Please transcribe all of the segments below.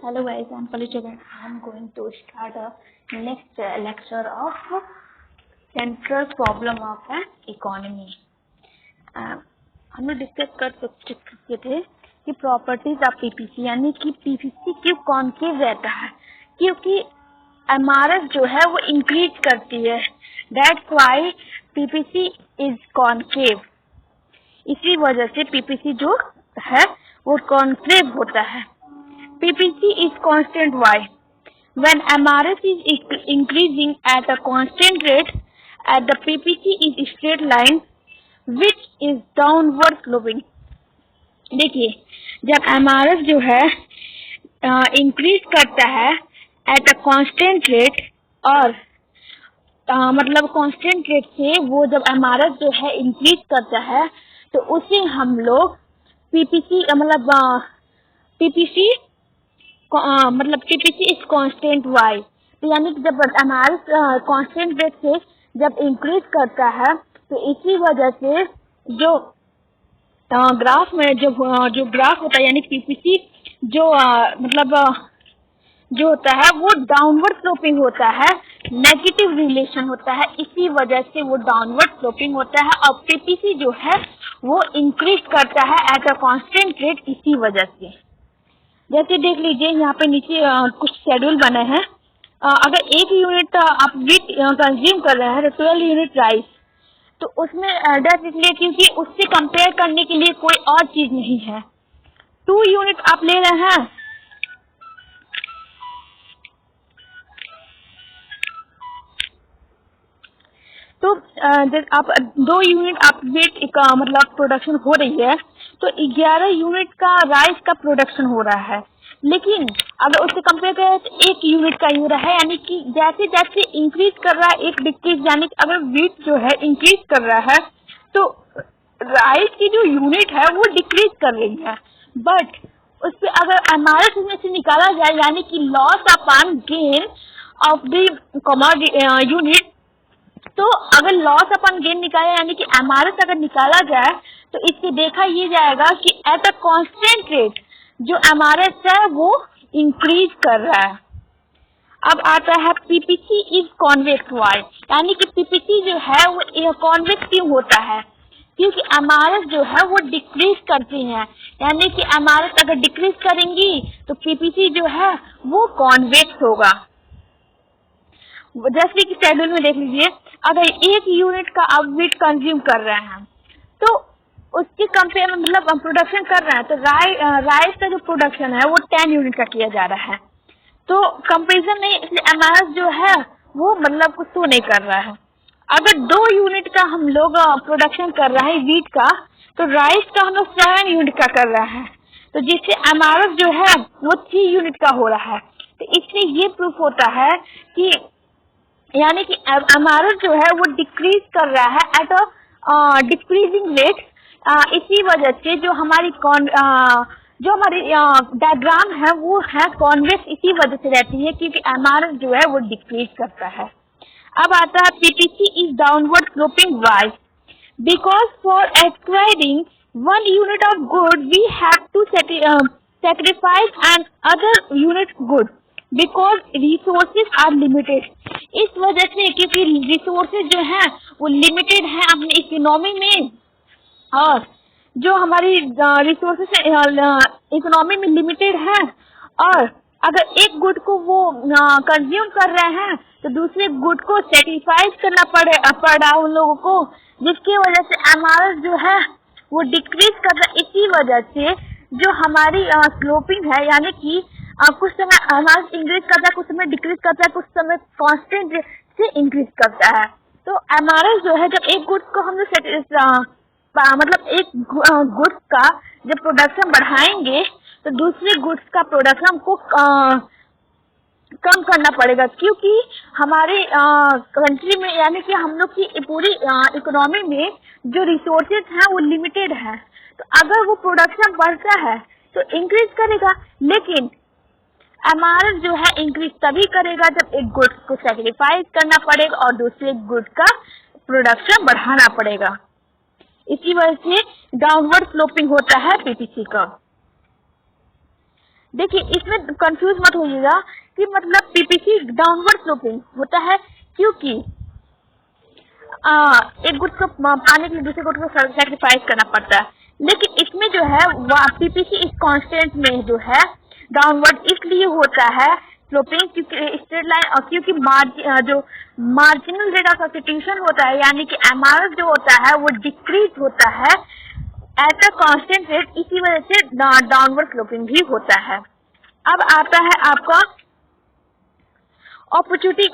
Hello guys, I'm Palichagan. I'm going to start a next lecture of central problem of an economy. हम लोग discuss कर सकते थे कि प्रॉपर्टीज ऑफ पीपीसी, यानी कि पीपीसी क्यों कॉन्केव रहता है, क्योंकि एमआरएस जो है वो इंक्रीज करती है. That's why PPC is concave. इसी वजह से पीपीसी जो है वो कॉन्केव होता है. PPC is constant. Why? When MRS is increasing at a constant rate, at the PPC is straight line which is downward sloping. देखिए, जब MRS जो है इंक्रीज करता है एट अ कांस्टेंट रेट, और मतलब कांस्टेंट रेट से वो जब MRS जो है इंक्रीज करता है तो उसे हम लोग पीपीसी मतलब पीपीसी इज कांस्टेंट. वाई? तो यानी कि जब एमआरएस कांस्टेंट रेट से जब इंक्रीज करता है तो इसी वजह से जो ग्राफ में जो ग्राफ होता है, यानी पीपीसी जो जो होता है वो डाउनवर्ड स्लोपिंग होता है, नेगेटिव रिलेशन होता है. इसी वजह से वो डाउनवर्ड स्लोपिंग होता है और पीपीसी जो है वो इंक्रीज करता है एट अ कांस्टेंट रेट. इसी वजह से जैसे देख लीजिए यहाँ पे नीचे कुछ शेड्यूल बने हैं. अगर 1 यूनिट आप वीट कंज्यूम कर रहे हैं तो 12 यूनिट राइस, तो उसमें डैट इसलिए क्योंकि उससे कंपेयर करने के लिए कोई और चीज नहीं है. 2 यूनिट आप ले रहे हैं तो जब आप 2 यूनिट आप वीट मतलब प्रोडक्शन हो रही है तो 11 यूनिट का राइस का प्रोडक्शन हो रहा है. लेकिन अगर उससे कंपेयर करें तो 1 यूनिट का ही हो रहा है, यानी कि जैसे जैसे इंक्रीज कर रहा है एक डिक्रीज, यानी कि अगर वीट जो है इंक्रीज कर रहा है तो राइस की जो यूनिट है वो डिक्रीज कर रही है. बट उस पर अगर एमआरएस में से निकाला जाए, यानी कि loss upon gain of the commodity unit, तो अगर लॉस अपन गेन निकाले यानी कि एमआरएस अगर निकाला जाए तो इससे देखा ये जाएगा कि एट अ कांस्टेंट रेट जो एमआरएस है वो इंक्रीज कर रहा है. अब आता है पीपीसी इज कॉन्वेक्स. वाई? यानी कि पीपीसी जो है वो कॉन्वेक्स क्यों होता है, क्योंकि एमआरएस जो है वो डिक्रीज करती है, यानी कि एमआरएस अगर डिक्रीज करेंगी तो पीपीसी जो है वो कॉन्वेक्स होगा. जैसे कि शेड्यूल में देख लीजिए, अगर 1 यूनिट का आप वीट कंज्यूम कर रहे हैं तो उसके कंपेयर में मतलब प्रोडक्शन कर रहे हैं तो राइस का जो प्रोडक्शन है वो 10 यूनिट का किया जा रहा है, तो कंपेरिजन नहीं, इसलिए एमआरएस जो है वो मतलब कुछ तो नहीं कर रहा है. अगर 2 यूनिट का हम लोग प्रोडक्शन कर रहे हैं वीट का, तो राइस का हम लोग 7 यूनिट का कर रहा है, तो जिससे एमआरएस जो है वो 3 यूनिट का हो रहा है. तो इससे ये प्रूफ होता है कि यानी कि एमआरएस जो है वो डिक्रीज कर रहा है एट अ डिक्रीजिंग रेट. इसी वजह से जो हमारी डायग्राम है वो है कॉन्वेक्स, इसी वजह से रहती है क्योंकि एमआरएस जो है वो डिक्रीज करता है. अब आता है PPC is downward sloping. Why? Because for acquiring 1 unit of good we have to sacrifice another unit good because resources are limited. इस वजह से क्योंकि रिसोर्सेज जो है वो लिमिटेड है अपनी इकोनॉमी में, और जो हमारी रिसोर्सेज इकोनॉमी में लिमिटेड है, और अगर एक गुड को वो कंज्यूम कर रहे हैं तो दूसरे गुड को सेक्रीफाइस करना पड़ रहा उन लोगों को, जिसकी वजह से एमआरएस जो है वो डिक्रीज कर रहा है. इसी वजह से जो हमारी स्लोपिंग है, यानी कि कुछ समय एमआरएस इंक्रीज करता है, कुछ समय डिक्रीज करता है, कुछ समय कांस्टेंट से इंक्रीज करता है. तो एमआरएस जो है जब एक गुड को हम लोग मतलब एक गुड्स का जब प्रोडक्शन बढ़ाएंगे तो दूसरे गुड्स का प्रोडक्शन को कम करना पड़ेगा, क्योंकि हमारे कंट्री में यानी कि हम लोग की पूरी इकोनॉमी में जो रिसोर्सेज हैं वो लिमिटेड है. तो अगर वो प्रोडक्शन बढ़ता है तो इंक्रीज करेगा, लेकिन एमआरएस जो है इंक्रीज तभी करेगा जब एक गुड्स को सैक्रिफाइस करना पड़ेगा और दूसरे गुड का प्रोडक्शन बढ़ाना पड़ेगा. इसी वजह से डाउनवर्ड स्लोपिंग होता है पीपीसी का. देखिए इसमें कंफ्यूज मत होइएगा कि मतलब पीपीसी डाउनवर्ड स्लोपिंग होता है क्योंकि एक गुट को पाने के लिए दूसरे गुट को सेक्रीफाइस करना पड़ता है, लेकिन इसमें जो है पीपीसी इस कांस्टेंट में जो है डाउनवर्ड इसलिए होता है स्लोपिंग क्योंकि स्ट्रेट लाइन और क्योंकि जो मार्जिनल रेट ऑफ सब्स्टिट्यूशन होता है यानी कि एमआरएफ जो होता है वो डिक्रीज होता है एट अ कांस्टेंट रेट, इसी वजह से डाउनवर्ड स्लोपिंग भी होता है। अब आता है आपका opportunity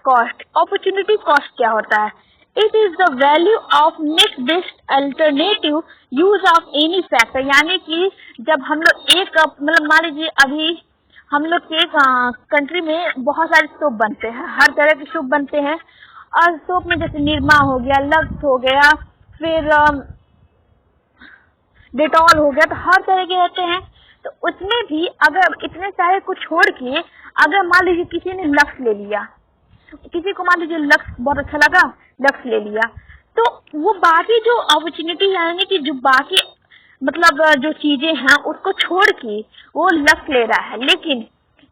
cost। opportunity cost क्या होता है? It is the value of next best alternative use of any factor, यानी कि जब हम लोग एक मतलब मान लीजिए अभी हम लोग के कंट्री में बहुत सारे सोप बनते हैं, हर तरह के सोप बनते हैं और सोप में जैसे निरमा हो गया, लक्स हो गया, फिर डेटॉल हो गया, तो हर तरह के रहते हैं। तो उसमें भी अगर इतने सारे को छोड़ के अगर मान लीजिए किसी ने लक्स ले लिया, किसी को मान लीजिए लक्स बहुत अच्छा लगा, लक्स ले लिया, तो वो बाकी जो अपॉर्चुनिटी यानी कि जो बाकी मतलब जो चीजें हैं उसको छोड़ के वो लक्स ले रहा है। लेकिन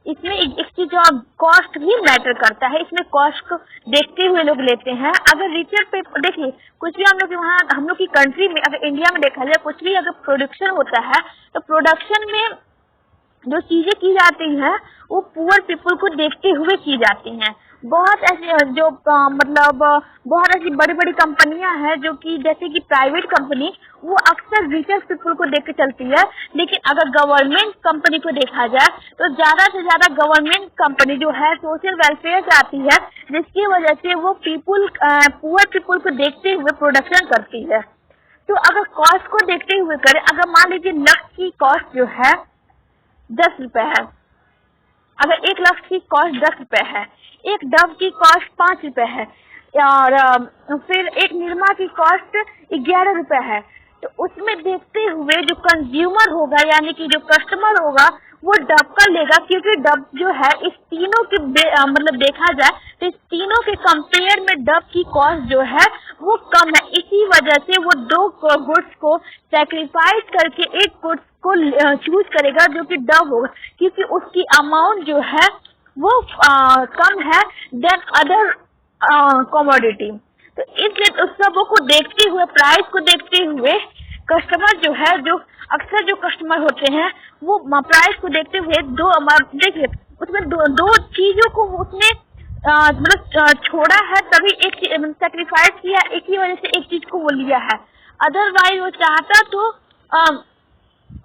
इसमें एक चीज जो कॉस्ट भी मैटर करता है, इसमें कॉस्ट को देखते हुए लोग लेते हैं। अगर रिटेल पे देखिए कुछ भी हम लोग वहाँ हम लोग की कंट्री में अगर इंडिया में देखा जाए कुछ भी अगर प्रोडक्शन होता है तो प्रोडक्शन में जो चीजें की जाती हैं वो पुअर पीपल को देखते हुए की जाती हैं। बहुत ऐसे जो मतलब बहुत ऐसी बड़ी बड़ी कंपनियां हैं जो कि जैसे कि प्राइवेट कंपनी वो अक्सर रिचर पीपल को देख के चलती है, लेकिन अगर गवर्नमेंट कंपनी को देखा जाए तो ज्यादा से ज्यादा गवर्नमेंट कंपनी जो है सोशल वेलफेयर से आती है, जिसकी वजह से वो पुअर पीपल को देखते हुए प्रोडक्शन करती है। तो अगर कॉस्ट को देखते हुए करें, अगर मान लीजिए लक्स की कॉस्ट जो है 10 रुपए है, अगर 1 लक्स की कॉस्ट 10 रुपए है, एक डव की कॉस्ट 5 रुपए है और फिर एक निरमा की कॉस्ट 11 रुपए है, तो उसमें देखते हुए जो कंज्यूमर होगा यानी कि जो कस्टमर होगा वो डब का लेगा, क्योंकि डब जो है इस तीनों के मतलब देखा जाए तो इस तीनों के कंपेयर में डब की कॉस्ट जो है वो कम है। इसी वजह से वो 2 गुड्स को सैक्रिफाइस करके एक गुड्स को चूज करेगा जो कि डब होगा, क्योंकि उसकी अमाउंट जो है वो कम है देन अदर कमोडिटी। तो इसलिए उस सबों को देखते हुए, प्राइस को देखते हुए कस्टमर जो है, जो अक्सर जो कस्टमर होते हैं वो प्राइस को देखते हुए देखिए उसमें दो चीजों को उसने मतलब छोड़ा है, तभी एक सेक्रीफाइस किया, एक ही वजह से एक चीज को वो लिया है। अदरवाइज वो चाहता तो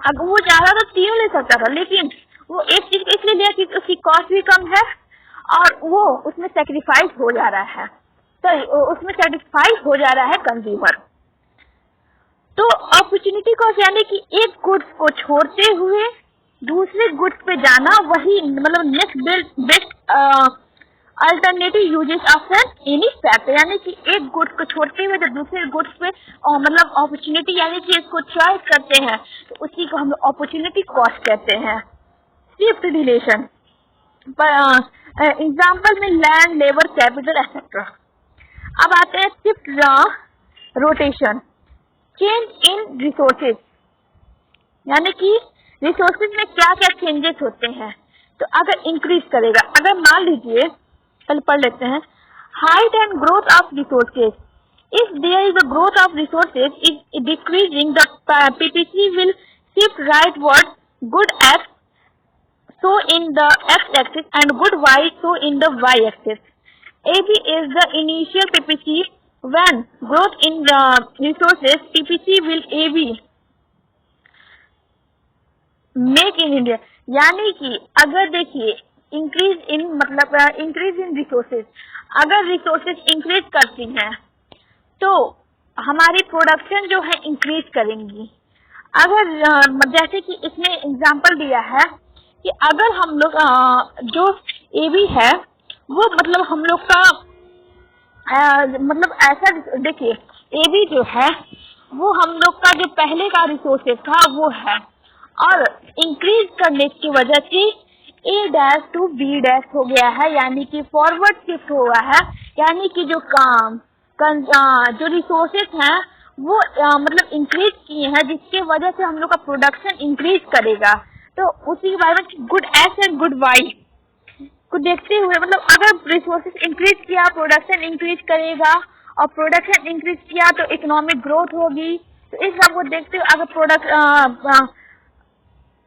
अगर वो चाहता तो तीनों ले सकता था, लेकिन वो एक चीज इसलिए लिया क्योंकि उसकी कॉस्ट भी कम है और वो उसमें सेक्रीफाइस हो जा रहा है, तो उसमें सेक्रीफाइस हो जा रहा है कंज्यूमर। तो अपॉर्चुनिटी कॉस्ट यानी कि एक गुड्स को छोड़ते हुए दूसरे गुड्स पे जाना, वही मतलब next best alternative uses of any factor, यानी कि एक गुड्स को छोड़ते हुए जब दूसरे गुड्स पे मतलब अपॉर्चुनिटी यानी कि इसको चॉइस करते हैं तो उसी को हम लोग अपॉर्चुनिटी कॉस्ट कहते हैं। शिफ्ट रिलेशन एग्जाम्पल में लैंड, लेबर, कैपिटल एक्सेट्रा। अब आते हैं shift rotation, change in resources, यानी कि रिसोर्सेज में क्या क्या चेंजेस होते हैं। तो अगर इंक्रीज करेगा, अगर मान लीजिए पहले पढ़ लेते हैं, height and growth of resources, if there is a growth of resources is decreasing the PPC will shift rightward good X so in the x-axis and good y so in the y-axis. AB is the initial PPC. When growth in the resources, PPC will AB make in India. यानी कि अगर देखिए increase in मतलब increase in resources, अगर resources increase करती हैं तो हमारी प्रोडक्शन जो है इंक्रीज करेंगी। अगर जैसे कि इसने एग्जांपल दिया है कि अगर हम लोग जो एबी है वो मतलब हम लोग का मतलब ऐसा देखिए एबी जो है वो हम लोग का जो पहले का रिसोर्सेज था वो है, और इंक्रीज करने की वजह से ए डैश टू बी डैश हो गया है, यानी कि फॉरवर्ड शिफ्ट हुआ है, यानी कि जो जो रिसोर्सेज हैं वो मतलब इंक्रीज किए हैं, जिसके वजह से हम लोग का प्रोडक्शन इंक्रीज करेगा। तो उसी के बारे में good X and good Y को देखते हुए, मतलब अगर रिसोर्सेज इंक्रीज किया प्रोडक्शन इंक्रीज करेगा, और प्रोडक्शन इंक्रीज किया तो इकोनॉमिक ग्रोथ होगी। तो इस सब को देखते हुए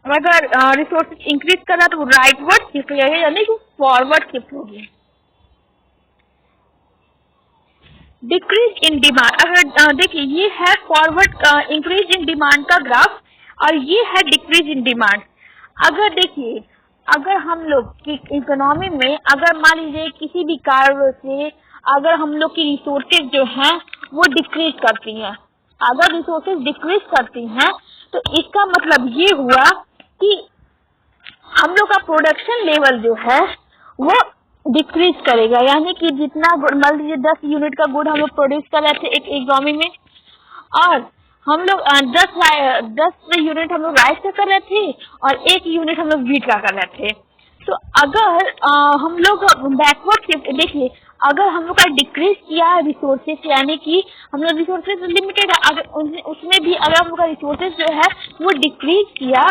अगर रिसोर्सेज इंक्रीज कर रहा तो वो राइटवर्ड शिफ्ट हो जाएगी, यानी कि फॉरवर्ड शिफ्ट होगी। डिक्रीज इन डिमांड, अगर देखिए ये है फॉरवर्ड इंक्रीज इन डिमांड का ग्राफ, और ये है डिक्रीज इन डिमांड। अगर देखिए, अगर हम लोग की इकोनॉमी में अगर मान लीजिए किसी भी कारण से अगर हम लोग की रिसोर्सेज जो हैं वो डिक्रीज करती हैं, अगर रिसोर्सेज डिक्रीज करती हैं तो इसका मतलब ये हुआ कि हम लोग का प्रोडक्शन लेवल जो है वो डिक्रीज करेगा, यानी कि जितना मान लीजिए 10 यूनिट का गुड हम लोग प्रोड्यूस कर रहे थे एक इकोनॉमी में, और हम लोग 10 यूनिट हम लोग राइस का कर रहे थे और 1 यूनिट हम लोग व्हीट का कर रहे थे। तो अगर हम लोग बैकवर्ड शिफ्ट देखिए, अगर हम लोग का डिक्रीज किया है रिसोर्सेज, यानी कि हम लोग रिसोर्सेज लिमिटेड है, अगर उसमें भी अगर हम लोग का रिसोर्सेज जो है वो डिक्रीज किया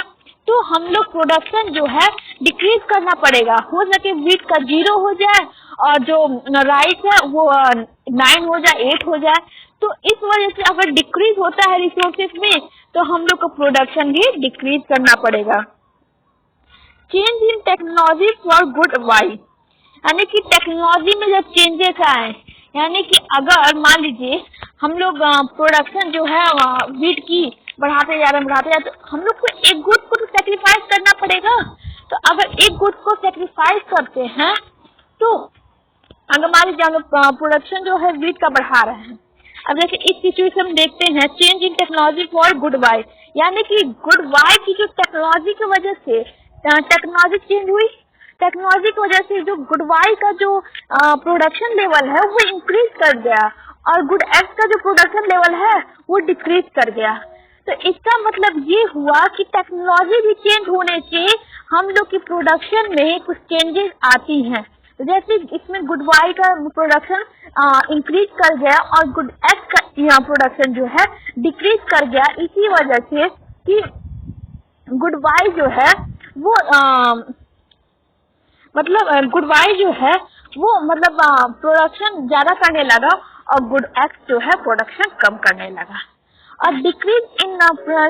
तो हम लोग प्रोडक्शन जो है डिक्रीज करना पड़ेगा। हो सके व्हीट का 0 हो जाए और जो राइस है वो 9 हो जाए, 8 हो जाए। तो इस वजह से अगर डिक्रीज होता है रिसोर्सेज में तो हम लोग को प्रोडक्शन भी डिक्रीज करना पड़ेगा। Change in technology for good Y, यानी कि टेक्नोलॉजी में जब चेंजेस आए, यानी कि अगर मान लीजिए हम लोग प्रोडक्शन जो है व्हीट की बढ़ाते जा रहे हैं, तो हम लोग को एक गुड को तो सेक्रीफाइस करना पड़ेगा। तो अगर एक गुड को सेक्रीफाइस करते हैं तो अगर मान लीजिए हम लोग प्रोडक्शन जो है व्हीट का बढ़ा रहे हैं, अब देखिए इस सिचुएशन में देखते हैं change in technology for good Y, यानी कि गुड वाई की जो टेक्नोलॉजी की वजह से टेक्नोलॉजी चेंज हुई, टेक्नोलॉजी की वजह से जो गुड वाई का जो प्रोडक्शन लेवल है वो इंक्रीज कर गया, और गुड एक्स का जो प्रोडक्शन लेवल है वो डिक्रीज कर गया। तो इसका मतलब ये हुआ कि टेक्नोलॉजी भी चेंज होने से हम लोग की प्रोडक्शन में कुछ चेंजेस आती हैं। तो जैसे इसमें गुड वाई का प्रोडक्शन इंक्रीज कर गया और गुड एक्स का प्रोडक्शन जो है डिक्रीज कर गया, इसी वजह से कि गुड वाई जो है वो गुड वाई जो है वो प्रोडक्शन ज्यादा करने लगा और गुड एक्स जो है प्रोडक्शन कम करने लगा। और डिक्रीज इन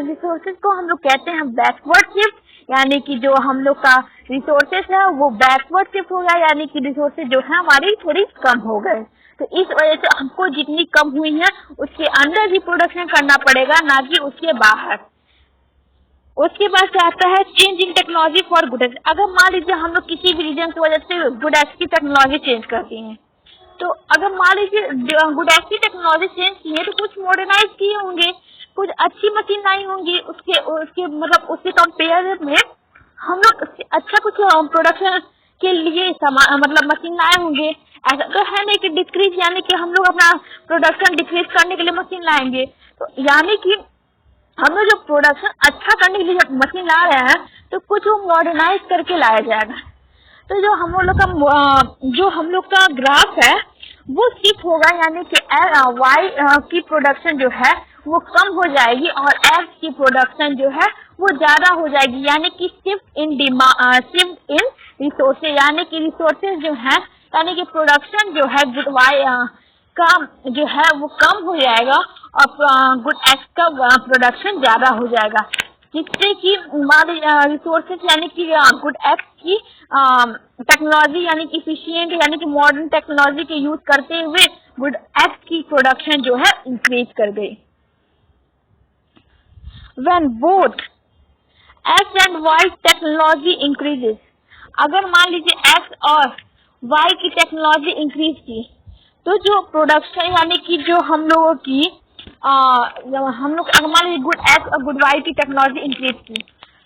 रिसोर्सेज को हम लोग कहते हैं बैकवर्ड शिफ्ट, यानी कि जो हम लोग का रिसोर्सेज है वो बैकवर्ड शिफ्ट हो गया, यानी कि रिसोर्सेज जो है हमारी थोड़ी कम हो गए। तो इस वजह से हमको जितनी कम हुई है उसके अंदर ही प्रोडक्शन करना पड़ेगा, ना कि उसके बाहर। उसके बाद क्या आता है change in technology for good x. अगर मान लीजिए हम लोग किसी भी रीजन की वजह से गुड एक्स की टेक्नोलॉजी चेंज करती हैं, तो अगर मान लीजिए गुड एक्स की टेक्नोलॉजी चेंज की है तो कुछ मॉडर्नाइज किए होंगे, कुछ अच्छी मशीन आई होंगी, उसके कंपेयर में हम लोग अच्छा कुछ प्रोडक्शन के लिए मशीन लाए होंगे। ऐसा तो है नहीं कि डिक्रीज, यानी कि हम लोग अपना प्रोडक्शन डिक्रीज करने के लिए मशीन लाएंगे। तो यानी कि हम लोग जो प्रोडक्शन अच्छा करने के लिए जब मशीन ला रहे हैं तो कुछ वो मॉडर्नाइज करके लाया जाएगा। तो जो हम लोग का ग्राफ है वो शिफ्ट होगा, यानी कि वाई की प्रोडक्शन जो है वो कम हो जाएगी और एक्स की प्रोडक्शन जो है वो ज्यादा हो जाएगी, यानी कि शिफ्ट इन रिसोर्सेज, यानी कि रिसोर्सेज जो है, यानी कि प्रोडक्शन जो है गुड वाई का जो है वो कम हो जाएगा और गुड एक्स का प्रोडक्शन ज्यादा हो जाएगा, जिससे कि रिसोर्सेज यानी कि गुड एक्स की टेक्नोलॉजी यानी कि इफिशिएंट यानी कि मॉडर्न टेक्नोलॉजी के यूज करते हुए गुड एक्स की प्रोडक्शन जो है इंक्रीज कर गई। When both X and Y technology increases, अगर मान लीजिए X और Y की टेक्नोलॉजी इंक्रीज की तो जो प्रोडक्शन यानी कि जो हम लोगों की अगर मान लीजिए गुड एक्स और गुड वाई की टेक्नोलॉजी इंक्रीज की,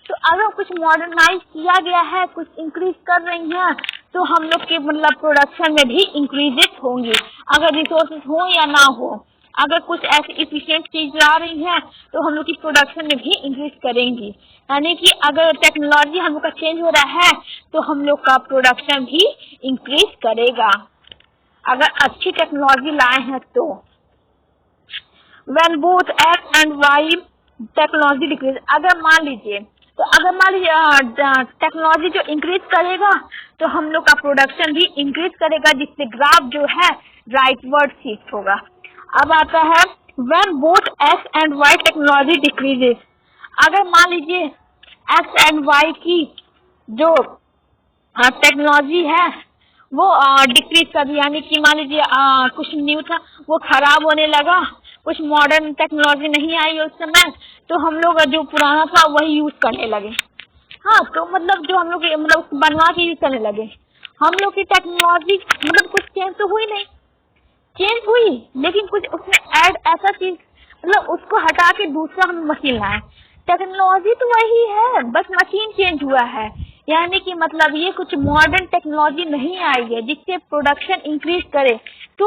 तो अगर कुछ मॉडर्नाइज किया गया है, कुछ इंक्रीज कर रही हैं, तो हम लोग के प्रोडक्शन में भी इंक्रीजेस होंगी, अगर रिसोर्सेज हो या ना हो। अगर कुछ ऐसी इफिशिएंट चीज ला रही है तो हम लोग की प्रोडक्शन में भी इंक्रीज करेंगी, यानी कि अगर टेक्नोलॉजी हम लोग का चेंज हो रहा है तो हम लोग का प्रोडक्शन भी इंक्रीज करेगा, अगर अच्छी टेक्नोलॉजी लाए हैं तो। When both X and Y technology decrease, अगर मान लीजिए तो अगर मान लीजिए टेक्नोलॉजी जो इंक्रीज करेगा तो हम लोग का प्रोडक्शन भी इंक्रीज करेगा, जिससे ग्राफ जो है राइटवर्ड शिफ्ट होगा। अब आता है when both X and Y technology decreases. अगर मान लीजिए एक्स एंड वाई की जो टेक्नोलॉजी है वो डिक्रीज कर दी, यानी कि मान लीजिए कुछ न्यू था वो खराब होने लगा, कुछ मॉडर्न टेक्नोलॉजी नहीं आई उस समय, तो हम लोग जो पुराना था वही यूज करने लगे। हाँ, तो मतलब जो हम लोग मतलब बनवा के यूज करने लगे, हम लोग की टेक्नोलॉजी मतलब कुछ चेंज तो हुई नहीं, चेंज हुई लेकिन कुछ उसमें ऐड ऐसा चीज मतलब उसको हटा के दूसरा हम मशीन लाए। टेक्नोलॉजी तो वही है, बस मशीन चेंज हुआ है, यानी कि मतलब ये कुछ मॉडर्न टेक्नोलॉजी नहीं आई है जिससे प्रोडक्शन इंक्रीज करे। तो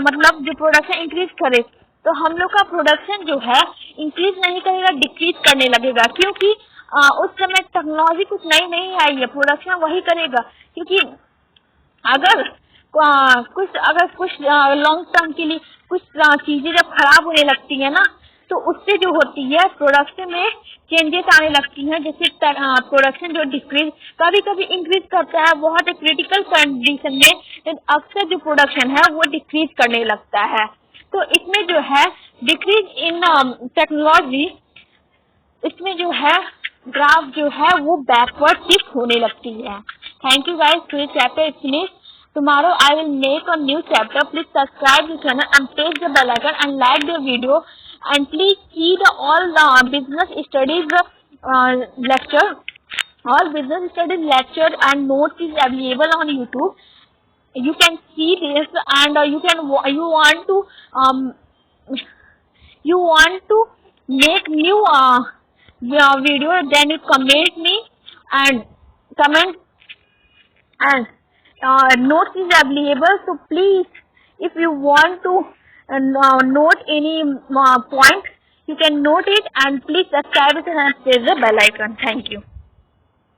मतलब जो प्रोडक्शन इंक्रीज करे तो हम लोग का प्रोडक्शन जो है इंक्रीज नहीं करेगा, डिक्रीज करने लगेगा, क्योंकि उस समय टेक्नोलॉजी कुछ नई नहीं आई है, प्रोडक्शन वही करेगा। क्योंकि अगर कुछ लॉन्ग टर्म के लिए कुछ चीजें जब खराब होने लगती है ना, तो उससे जो होती है प्रोडक्शन में चेंजेस आने लगती हैं, जैसे प्रोडक्शन जो डिक्रीज कभी कभी इंक्रीज करता है बहुत क्रिटिकल कंडीशन में, अक्सर जो प्रोडक्शन है वो डिक्रीज करने लगता है। तो इसमें जो है डिक्रीज इन टेक्नोलॉजी, इसमें जो है ग्राफ जो है वो बैकवर्ड शिफ्ट होने लगती है। Thank you guys, today chapter is finished. Tomorrow I will make a new chapter. Please subscribe the channel and press the bell icon and like the video. And please see the all business studies lecture. All business studies lecture and notes is available on YouTube. You can see this, and you want to make new video, then you comment me and comment and notes is available. So please, if you want to note any point, you can note it, and please subscribe it and press the bell icon. Thank you.